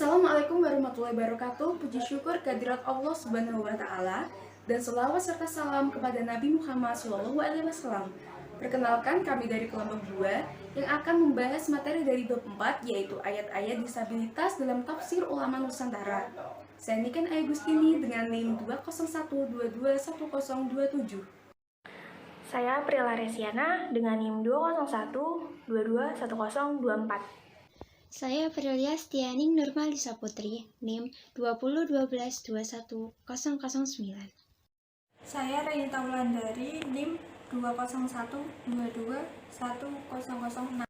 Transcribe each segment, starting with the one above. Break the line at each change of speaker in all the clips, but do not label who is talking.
Assalamualaikum warahmatullahi wabarakatuh. Puji syukur kehadirat Allah Subhanahu wa taala dan selawat serta salam kepada Nabi Muhammad SAW. Perkenalkan, kami dari kelompok 2 yang akan membahas materi dari bab 4, yaitu ayat-ayat disabilitas dalam tafsir ulama Nusantara. Saya Niken Agustini dengan NIM 201221027.
Saya Prila Resiana dengan NIM 201221024.
Saya Prilia Stianing Nurmalisa Putri, NIM 20212121009.
Saya Renita Wulandari, NIM 201221006.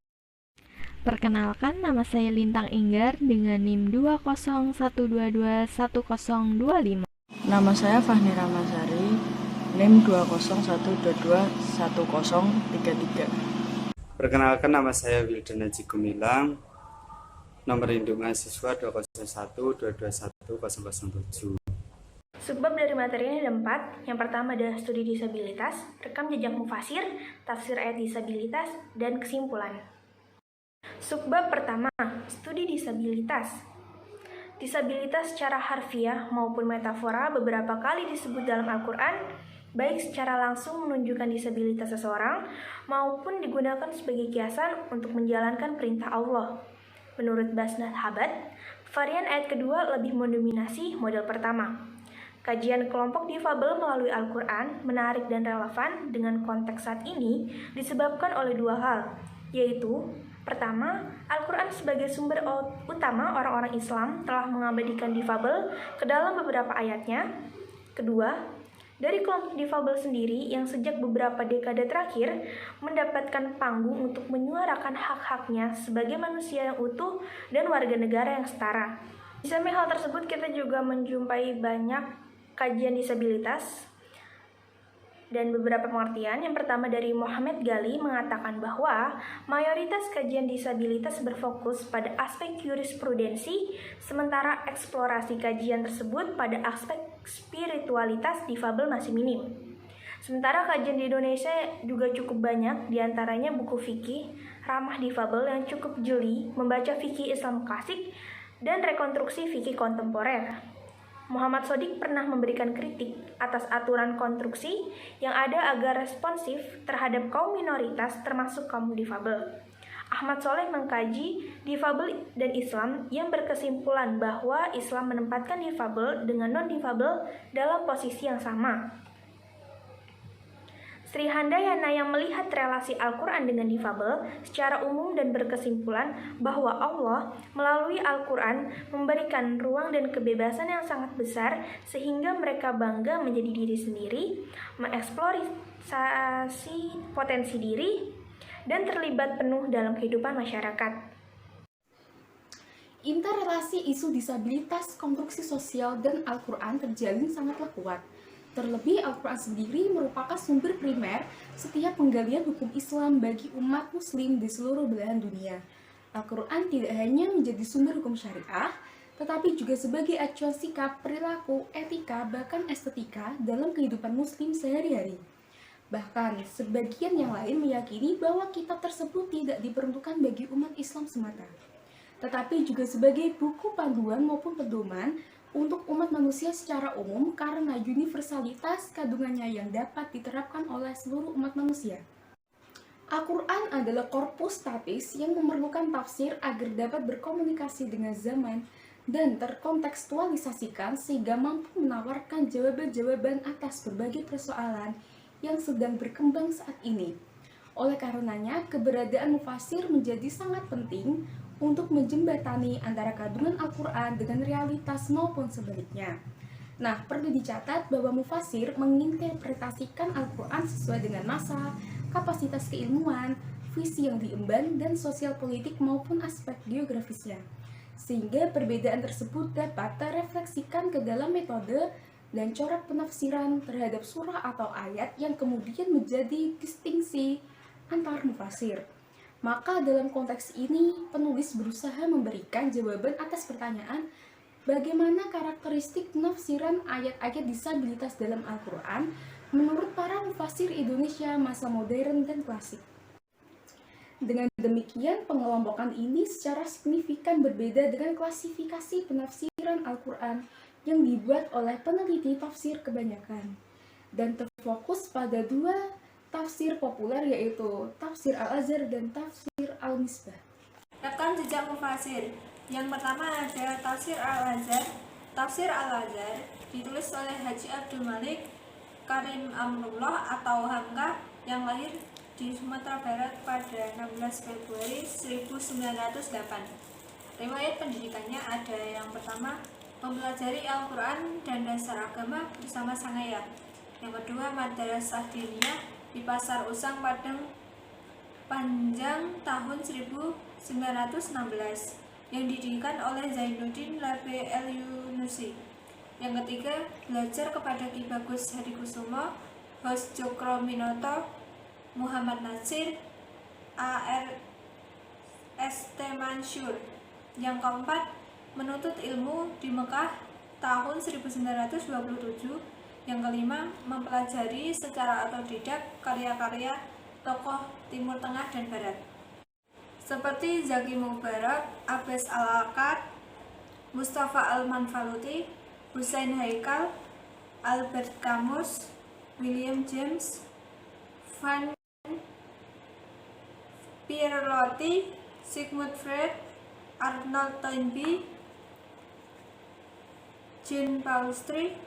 Perkenalkan, nama saya Lintang Inggar dengan NIM 201221025.
Nama saya Fahni Ramasari, NIM 201221033.
Perkenalkan, nama saya Wildan Haji Gumilang, nomor induk mahasiswa 201221007.
Subbab dari materi ini ada 4. Yang pertama adalah studi disabilitas, rekam jejak mufasir, tafsir ayat disabilitas, dan kesimpulan. Subbab pertama, studi disabilitas. Disabilitas secara harfiah maupun metafora beberapa kali disebut dalam Al-Quran, baik secara langsung menunjukkan disabilitas seseorang, maupun digunakan sebagai kiasan untuk menjalankan perintah Allah. Menurut Basnat Habat, varian ayat kedua lebih mendominasi model pertama. Kajian kelompok difabel melalui Al-Quran menarik dan relevan dengan konteks saat ini disebabkan oleh dua hal, yaitu pertama, Al-Quran sebagai sumber utama orang-orang Islam telah mengabadikan difabel ke dalam beberapa ayatnya. Kedua, dari kelompok difabel sendiri yang sejak beberapa dekade terakhir mendapatkan panggung untuk menyuarakan hak-haknya sebagai manusia yang utuh dan warga negara yang setara. Di samping hal tersebut, kita juga menjumpai banyak kajian disabilitas dan beberapa pengertian. Yang pertama dari Muhammad Ghali mengatakan bahwa mayoritas kajian disabilitas berfokus pada aspek jurisprudensi, sementara eksplorasi kajian tersebut pada aspek spiritualitas difabel masih minim. Sementara kajian di Indonesia juga cukup banyak, diantaranya buku fikih ramah difabel yang cukup jeli, membaca fikih Islam klasik, dan rekonstruksi fikih kontemporer. Muhammad Shodiq pernah memberikan kritik atas aturan konstruksi yang ada agar responsif terhadap kaum minoritas termasuk kaum difabel. Ahmad Soleh mengkaji difabel dan Islam yang berkesimpulan bahwa Islam menempatkan difabel dengan non-difabel dalam posisi yang sama. Sri Handayana yang melihat relasi Al-Quran dengan difabel secara umum dan berkesimpulan bahwa Allah melalui Al-Quran memberikan ruang dan kebebasan yang sangat besar sehingga mereka bangga menjadi diri sendiri, mengeksplorasi potensi diri, dan terlibat penuh dalam kehidupan masyarakat.
Interrelasi isu disabilitas, konstruksi sosial, dan Al-Quran terjalin sangatlah kuat. Terlebih, Al-Quran sendiri merupakan sumber primer setiap penggalian hukum Islam bagi umat muslim di seluruh belahan dunia. Al-Quran tidak hanya menjadi sumber hukum syariah, tetapi juga sebagai acuan sikap, perilaku, etika, bahkan estetika dalam kehidupan muslim sehari-hari. Bahkan, sebagian yang lain meyakini bahwa kitab tersebut tidak diperuntukkan bagi umat Islam semata, tetapi juga sebagai buku panduan maupun pedoman untuk umat manusia secara umum karena universalitas kandungannya yang dapat diterapkan oleh seluruh umat manusia. Al-Quran adalah korpus statis yang memerlukan tafsir agar dapat berkomunikasi dengan zaman dan terkontekstualisasikan sehingga mampu menawarkan jawaban-jawaban atas berbagai persoalan yang sedang berkembang saat ini. Oleh karenanya, keberadaan mufasir menjadi sangat penting untuk menjembatani antara kandungan Al-Quran dengan realitas maupun sebaliknya. Nah, perlu dicatat bahwa mufasir menginterpretasikan Al-Quran sesuai dengan masa, kapasitas keilmuan, visi yang diemban, dan sosial politik maupun aspek geografisnya. Sehingga perbedaan tersebut dapat terefleksikan ke dalam metode dan corak penafsiran terhadap surah atau ayat yang kemudian menjadi distingsi antar mufasir. Maka dalam konteks ini, penulis berusaha memberikan jawaban atas pertanyaan bagaimana karakteristik penafsiran ayat-ayat disabilitas dalam Al-Quran menurut para mufasir Indonesia masa modern dan klasik. Dengan demikian, pengelompokan ini secara signifikan berbeda dengan klasifikasi penafsiran Al-Quran yang dibuat oleh peneliti tafsir kebanyakan, dan terfokus pada dua tafsir populer, yaitu tafsir Al-Azhar dan tafsir Al-Misbah.
Rekam jejak mufasir. Yang pertama ada tafsir Al-Azhar. Tafsir Al-Azhar ditulis oleh Haji Abdul Malik Karim Amrullah atau Hamka yang lahir di Sumatera Barat pada 16 Februari 1908. Riwayat pendidikannya ada yang pertama, mempelajari Al-Quran dan dasar agama bersama sang ayah. Yang kedua, Madrasah Diniyah di Pasar Usang Padang Panjang tahun 1916 yang didirikan oleh Zainuddin Labe El-Yunusi. Yang ketiga, belajar kepada Ki Bagus Hadikusumo, Hos Cokro Muhammad Nasir, A.R. St. Mansur. Yang keempat, menuntut ilmu di Mekah tahun 1927. Yang kelima, mempelajari secara otodidak karya-karya tokoh Timur Tengah dan Barat seperti Zaki Mubarak, Abbas Al-Akkad, Mustafa Al-Manfaluti, Hussein Haikal, Albert Camus, William James, Van Pierlotti, Sigmund Freud, Arnold Toynbee, Jean Paul Sartre,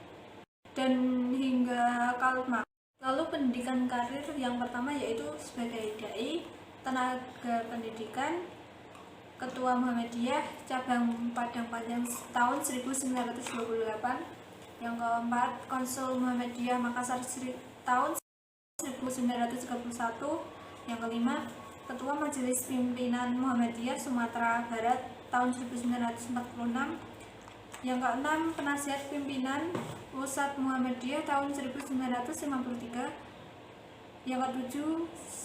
dan hingga Karl Marx. Lalu pendidikan karir yang pertama yaitu sebagai dai, tenaga pendidikan, Ketua Muhammadiyah cabang Padang Panjang tahun 1928. Yang keempat, Konsul Muhammadiyah Makassar tahun 1931. Yang kelima, Ketua Majelis Pimpinan Muhammadiyah Sumatera Barat tahun 1946. Yang keenam, Penasihat Pimpinan Pusat Muhammadiyah tahun 1953. Yang ketujuh,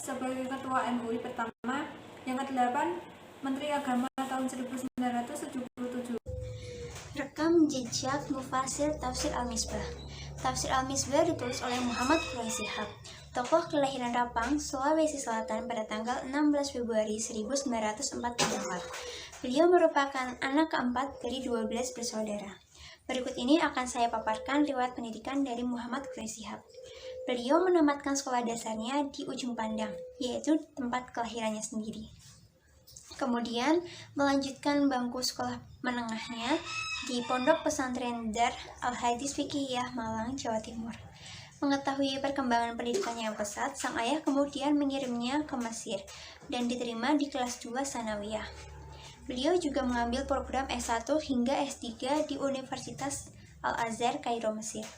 sebagai Ketua MUI pertama. Yang kedelapan, Menteri Agama tahun 1977.
Rekam jejak mufasir Tafsir Al-Misbah. Tafsir Al-Misbah ditulis oleh Muhammad Quraisy Shihab, tokoh kelahiran Rapang, Sulawesi Selatan pada tanggal 16 Februari 1944. Beliau merupakan anak keempat dari 12 bersaudara. Berikut ini akan saya paparkan riwayat pendidikan dari Muhammad Quraisy Shihab. Beliau menamatkan sekolah dasarnya di Ujung Pandang, yaitu tempat kelahirannya sendiri. Kemudian melanjutkan bangku sekolah menengahnya di Pondok Pesantren Dar Al-Hadis Fikihiyah Malang, Jawa Timur. Mengetahui perkembangan pendidikannya yang pesat, sang ayah kemudian mengirimnya ke Mesir dan diterima di kelas 2 Sanawiyah. Beliau juga mengambil program S1 hingga S3 di Universitas Al-Azhar, Kairo, Mesir.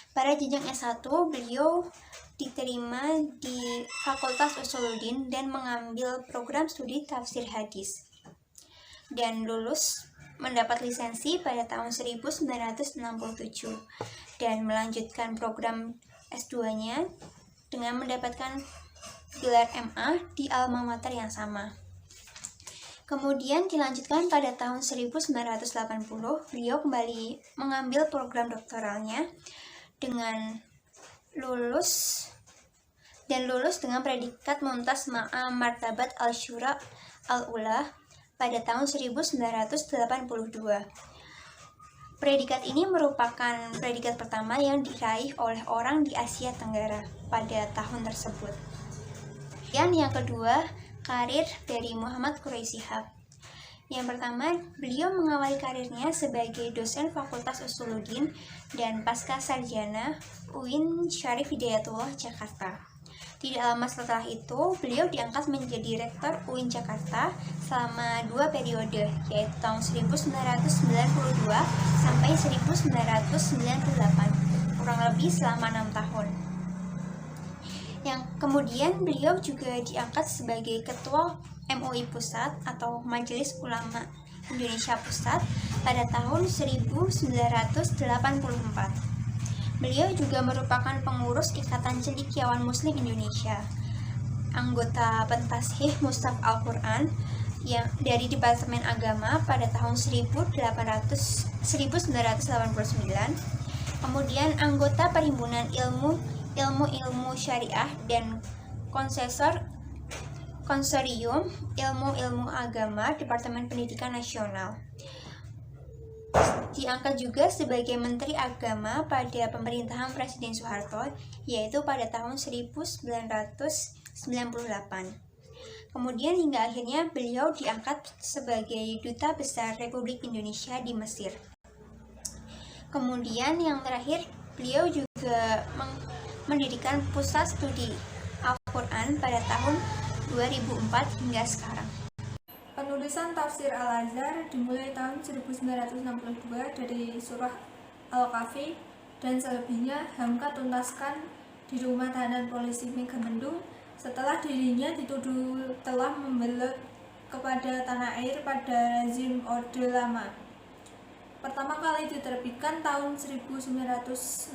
Pada jenjang S1, beliau diterima di Fakultas Usuluddin dan mengambil program studi tafsir hadis. Dan lulus mendapat lisensi pada tahun 1967 dan melanjutkan program S2-nya dengan mendapatkan gelar MA di alma mater yang sama. Kemudian dilanjutkan pada tahun 1980, beliau kembali mengambil program doktoralnya dengan lulus dengan predikat Mumtaz Ma'a Martabat Al-Syura Al-Ula pada tahun 1982. Predikat ini merupakan predikat pertama yang diraih oleh orang di Asia Tenggara pada tahun tersebut. Dan yang kedua, karir dari Muhammad Quraisy Shihab. Yang pertama, beliau mengawali karirnya sebagai dosen Fakultas Usuluddin dan pasca sarjana UIN Syarif Hidayatullah Jakarta. Tidak lama setelah itu, beliau diangkat menjadi rektor UIN Jakarta selama 2 periode, yaitu tahun 1992 sampai 1998, kurang lebih selama 6 tahun. Yang kemudian beliau juga diangkat sebagai ketua MUI Pusat atau Majelis Ulama Indonesia Pusat pada tahun 1984. Beliau juga merupakan pengurus Ikatan Cendekiawan Muslim Indonesia, anggota Pentashih Mushaf Al-Quran yang dari Departemen Agama pada tahun 1989, kemudian anggota Perhimpunan Ilmu Syariah dan Konsorium Ilmu-Ilmu Agama Departemen Pendidikan Nasional. Diangkat juga sebagai Menteri Agama pada pemerintahan Presiden Soeharto, yaitu pada tahun 1998. Kemudian hingga akhirnya beliau diangkat sebagai Duta Besar Republik Indonesia di Mesir. Kemudian yang terakhir, beliau juga mendirikan Pusat Studi Al-Quran pada tahun 2004 hingga sekarang.
Penulisan Tafsir Al-Azhar dimulai tahun 1962 dari surah Al-Kahfi dan selebihnya Hamka tuntaskan di rumah tahanan polisi Megamendung setelah dirinya dituduh telah membelut kepada tanah air pada rezim Orde Lama. Pertama kali diterbitkan tahun 1967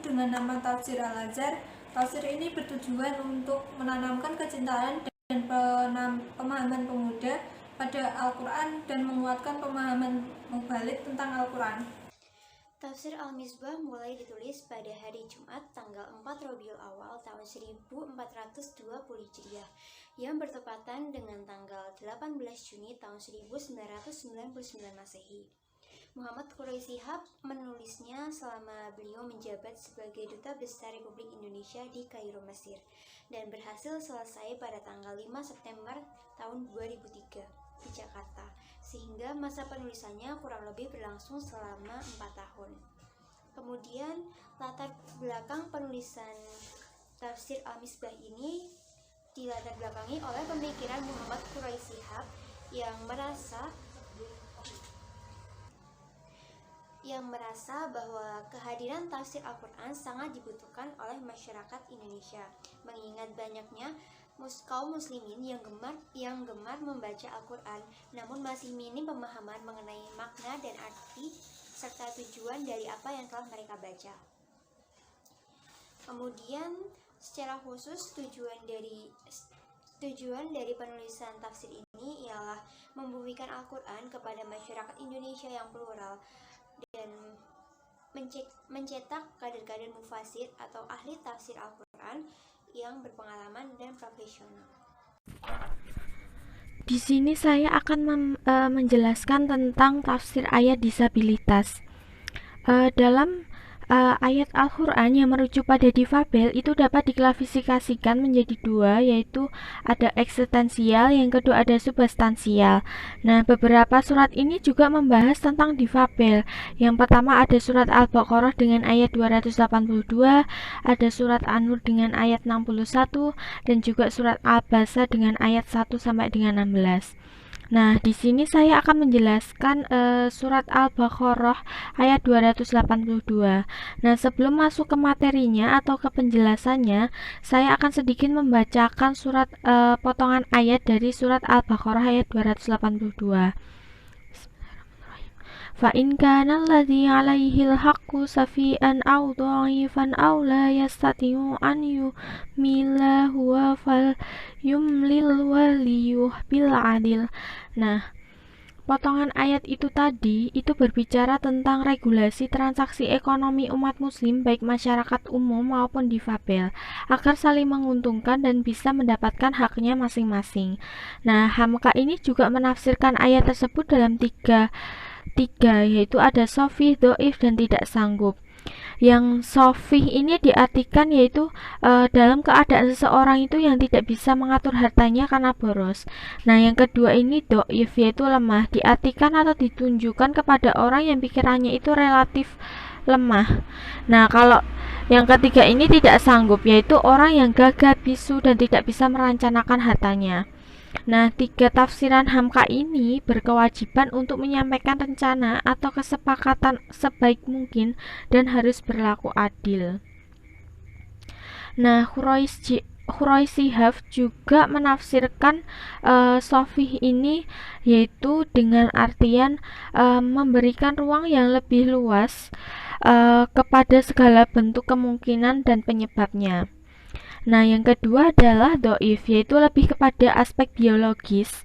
dengan nama Tafsir Al-Azhar. Tafsir ini bertujuan untuk menanamkan kecintaan dan pemahaman pemuda pada Al-Quran dan menguatkan pemahaman mubalik tentang Al-Quran.
Tafsir Al-Misbah mulai ditulis pada hari Jumat tanggal 4 Rabiul Awal tahun 1420 Hijriah yang bertepatan dengan tanggal 18 Juni tahun 1999 Masehi. Muhammad Quraisy Shihab menulisnya selama beliau menjabat sebagai Duta Besar Republik Indonesia di Kairo, Mesir, dan berhasil selesai pada tanggal 5 September tahun 2003 di Jakarta, sehingga masa penulisannya kurang lebih berlangsung selama 4 tahun. Kemudian latar belakang penulisan Tafsir Al-Misbah ini dilatar belakangi oleh pemikiran Muhammad Quraisy Shihab yang merasa bahwa kehadiran tafsir Al-Quran sangat dibutuhkan oleh masyarakat Indonesia, mengingat banyaknya kaum muslimin yang gemar membaca Al-Quran, namun masih minim pemahaman mengenai makna dan arti serta tujuan dari apa yang telah mereka baca. Kemudian secara khusus tujuan dari penulisan tafsir ini ialah membumikan Al-Quran kepada masyarakat Indonesia yang plural dan mencetak kader-kader mufasir atau ahli tafsir Al-Quran yang berpengalaman dan profesional.
Di sini saya akan menjelaskan tentang tafsir ayat disabilitas. Dalam ayat Al-Quran yang merujuk pada difabel itu dapat diklasifikasikan menjadi dua, yaitu ada eksistensial, yang kedua ada substansial. Nah, beberapa surat ini juga membahas tentang difabel. Yang pertama ada surat Al-Baqarah dengan ayat 282, ada surat An-Nur dengan ayat 61, dan juga surat Al-Basa dengan ayat 1 sampai dengan 16. Nah, di sini saya akan menjelaskan surat Al-Baqarah ayat 282. Nah, sebelum masuk ke materinya atau ke penjelasannya, saya akan sedikit membacakan surat potongan ayat dari surat Al-Baqarah ayat 282. فَإِنْ كَانَ الَّذِي عَلَيْهِ الْحَقُّ سَفِيهًا أَوْ ضَعِيفًا أَوْ لَا يَسْتَطِيعُ أَنْ يُمِيلَ هُوَ فَلْيُمْلِلْ وَلِيُّهْ بِالْعَدْلِ. Nah, potongan ayat itu tadi itu berbicara tentang regulasi transaksi ekonomi umat muslim baik masyarakat umum maupun difabel agar saling menguntungkan dan bisa mendapatkan haknya masing-masing. Nah, Hamka ini juga menafsirkan ayat tersebut dalam tiga, yaitu ada sofih, doif, dan tidak sanggup. Yang sofih ini diartikan yaitu dalam keadaan seseorang itu yang tidak bisa mengatur hartanya karena boros. Nah, yang kedua ini doif, yaitu lemah, diartikan atau ditunjukkan kepada orang yang pikirannya itu relatif lemah. Nah, kalau yang ketiga ini tidak sanggup, yaitu orang yang gagah, bisu, dan tidak bisa merencanakan hartanya. Nah, tiga tafsiran Hamka ini berkewajiban untuk menyampaikan rencana atau kesepakatan sebaik mungkin dan harus berlaku adil. Nah, Quraisy Shihab juga menafsirkan sofih ini yaitu dengan artian memberikan ruang yang lebih luas kepada segala bentuk kemungkinan dan penyebabnya. Nah, yang kedua adalah doif, yaitu lebih kepada aspek biologis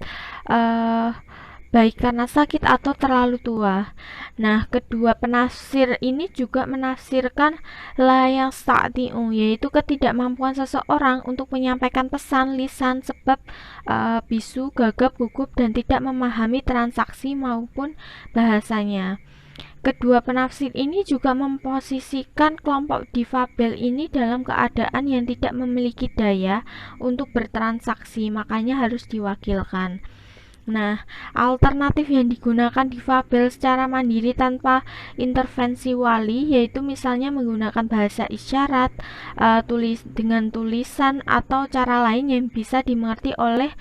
baik karena sakit atau terlalu tua. Nah, kedua penafsir ini juga menafsirkan la yastati'u, yaitu ketidakmampuan seseorang untuk menyampaikan pesan lisan sebab bisu, gagap, gugup, dan tidak memahami transaksi maupun bahasanya. Kedua penafsir ini juga memposisikan kelompok difabel ini dalam keadaan yang tidak memiliki daya untuk bertransaksi, makanya harus diwakilkan. Nah, alternatif yang digunakan difabel secara mandiri tanpa intervensi wali, yaitu misalnya menggunakan bahasa isyarat, dengan tulisan atau cara lain yang bisa dimengerti oleh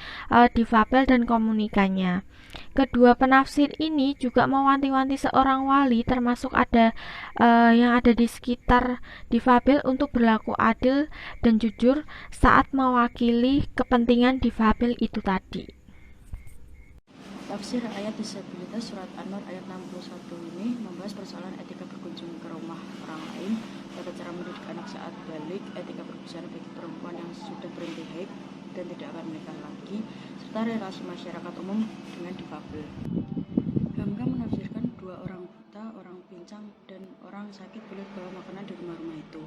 difabel dan komunikannya. Kedua penafsir ini juga mewanti-wanti seorang wali, termasuk yang ada di sekitar difabel, untuk berlaku adil dan jujur saat mewakili kepentingan difabel itu tadi.
Tafsir ayat disabilitas surat An-Nur ayat 61 ini membahas persoalan etika berkunjung ke rumah orang lain, tata cara mendidik anak saat balik, etika berbusana bagi perempuan yang sudah berhenti haid dan tidak akan menikah lagi, serta relasi masyarakat umum dengan difabel. Hamka menafsirkan dua orang buta, orang pincang, dan orang sakit boleh bawa makanan di rumah-rumah itu.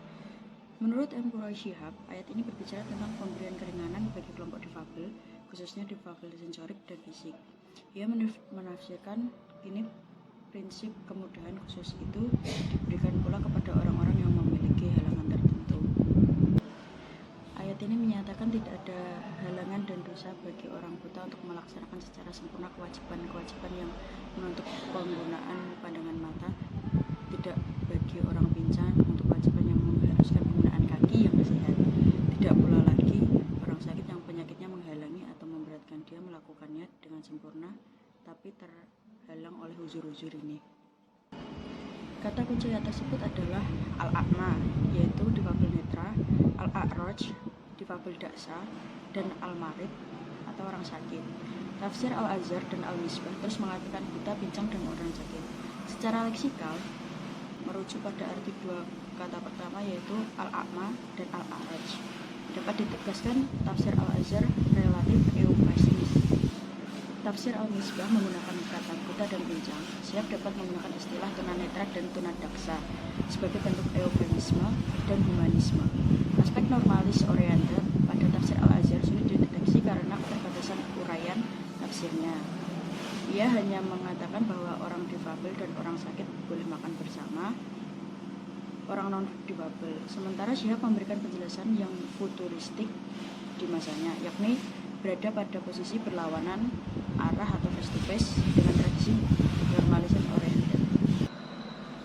Menurut M. Quraish Shihab, ayat ini berbicara tentang pemberian keringanan bagi kelompok difabel, khususnya difabel sensorik dan fisik. Ia menafsirkan ini prinsip kemudahan khusus itu diberikan pula kepada orang-orang yang memiliki halangan tertentu. Ayat ini menyatakan tidak ada halangan dan dosa bagi orang buta untuk melaksanakan secara sempurna kewajiban-kewajiban yang menuntut penggunaan pandangan mata, tidak bagi orang pincang untuk kewajiban yang mengharuskan penggunaan kaki yang sehat, tidak pula lagi orang sakit yang penyakitnya menghalangi atau memberatkan dia melakukannya dengan sempurna, tapi terhalang oleh uzur-uzur ini. Kata kunci ayat tersebut adalah al-a'ma, yaitu difabel netra, al-a'raj, difabel daksa, dan al-marid atau orang sakit. Tafsir al-Azhar dan al-Misbah terus mengatakan buta, pincang, dan orang sakit. Secara leksikal, merujuk pada arti dua kata pertama, yaitu al-a'ma dan al-a'raj. Dapat ditegaskan tafsir al-Azhar relatif eufemistis. Tafsir al-Misbah menggunakan kata buta dan pincang. Siap dapat menggunakan istilah tunanetra dan tunadaksa sebagai bentuk eufemisme dan humanisme. Aspek normalis oriental pada tafsir al-Azhar sulit dideteksi karena keterbatasan uraian tafsirnya. Ia hanya mengatakan bahwa orang difabel dan orang sakit boleh makan bersama orang non-difabel. Sementara Syihab memberikan penjelasan yang futuristik di masanya, yakni berada pada posisi berlawanan arah atau face to face dengan tradisi normalisme oriental.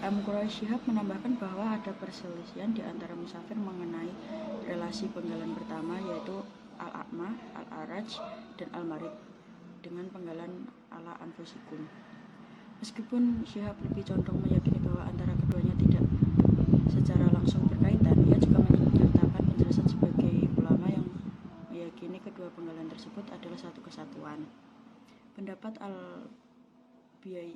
M. Quraish Shihab menambahkan bahwa ada perselisihan di antara musafir mengenai relasi penggalan pertama, yaitu al-a'ma, al-araj, dan al-marid dengan penggalan ala anfusikum. Meskipun Syihab lebih condong meyakini bahwa antara keduanya tidak secara langsung berkaitan, ia juga menyertakan penjelasan sebagai ulama yang meyakini kedua penggalan tersebut adalah satu kesatuan. Pendapat al-Biyai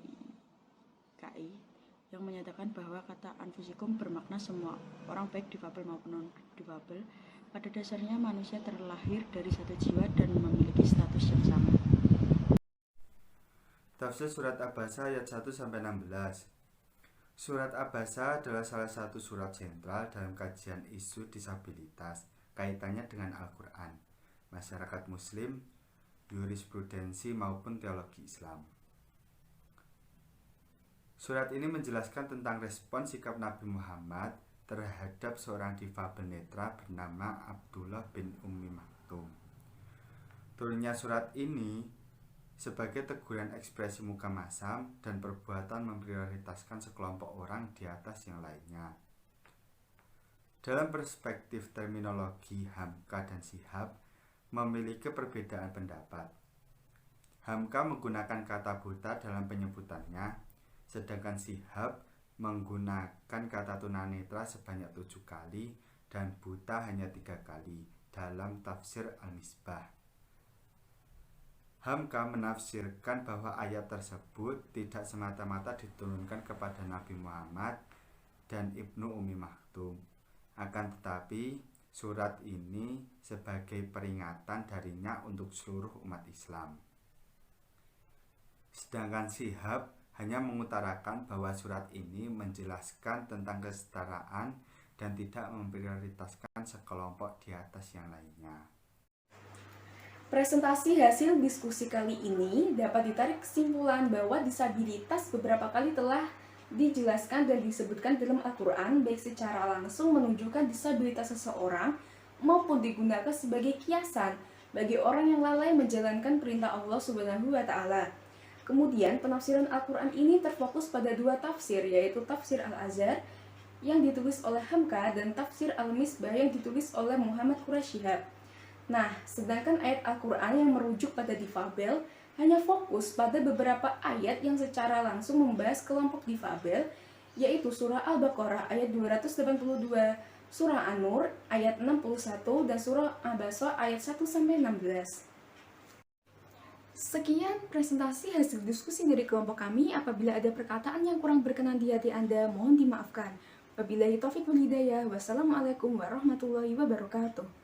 yang menyatakan bahwa kata anfusikum bermakna semua orang, baik difabel maupun non-difabel. Pada dasarnya manusia terlahir dari satu jiwa dan memiliki status yang sama.
Tafsir surat Abasa ayat 1-16. Surat Abasa adalah salah satu surat sentral dalam kajian isu disabilitas, kaitannya dengan Al-Quran, masyarakat muslim, jurisprudensi maupun teologi Islam. Surat ini menjelaskan tentang respon sikap Nabi Muhammad terhadap seorang difabel netra bernama Abdullah bin Ummi Maktum. Turunnya surat ini sebagai teguran ekspresi muka masam dan perbuatan memprioritaskan sekelompok orang di atas yang lainnya. Dalam perspektif terminologi Hamka dan Syihab memiliki perbedaan pendapat. Hamka menggunakan kata buta dalam penyebutannya, sedangkan Syihab menggunakan kata tunanetra sebanyak 7 kali dan buta hanya 3 kali dalam tafsir Al-Misbah. Hamka menafsirkan bahwa ayat tersebut tidak semata-mata diturunkan kepada Nabi Muhammad dan Ibnu Ummi Maktum. Akan tetapi, surat ini sebagai peringatan darinya untuk seluruh umat Islam. Sedangkan Shihab hanya mengutarakan bahwa surat ini menjelaskan tentang kesetaraan dan tidak memprioritaskan sekelompok di atas yang lainnya.
Presentasi hasil diskusi kali ini dapat ditarik kesimpulan bahwa disabilitas beberapa kali telah dijelaskan dan disebutkan dalam Al-Quran, baik secara langsung menunjukkan disabilitas seseorang maupun digunakan sebagai kiasan bagi orang yang lalai menjalankan perintah Allah Subhanahu wa Ta'ala. Kemudian penafsiran Al-Quran ini terfokus pada dua tafsir, yaitu tafsir Al-Azhar yang ditulis oleh Hamka dan tafsir Al-Misbah yang ditulis oleh Muhammad Quraish Shihab. Nah, sedangkan ayat Al-Quran yang merujuk pada difabel hanya fokus pada beberapa ayat yang secara langsung membahas kelompok difabel, yaitu surah Al-Baqarah ayat 282, surah An-Nur ayat 61, dan surah Abasa ayat 1-16. Sekian presentasi hasil diskusi dari kelompok kami. Apabila ada perkataan yang kurang berkenan di hati Anda, mohon dimaafkan. Wabillahi taufiq wal hidayah. Wassalamualaikum warahmatullahi wabarakatuh.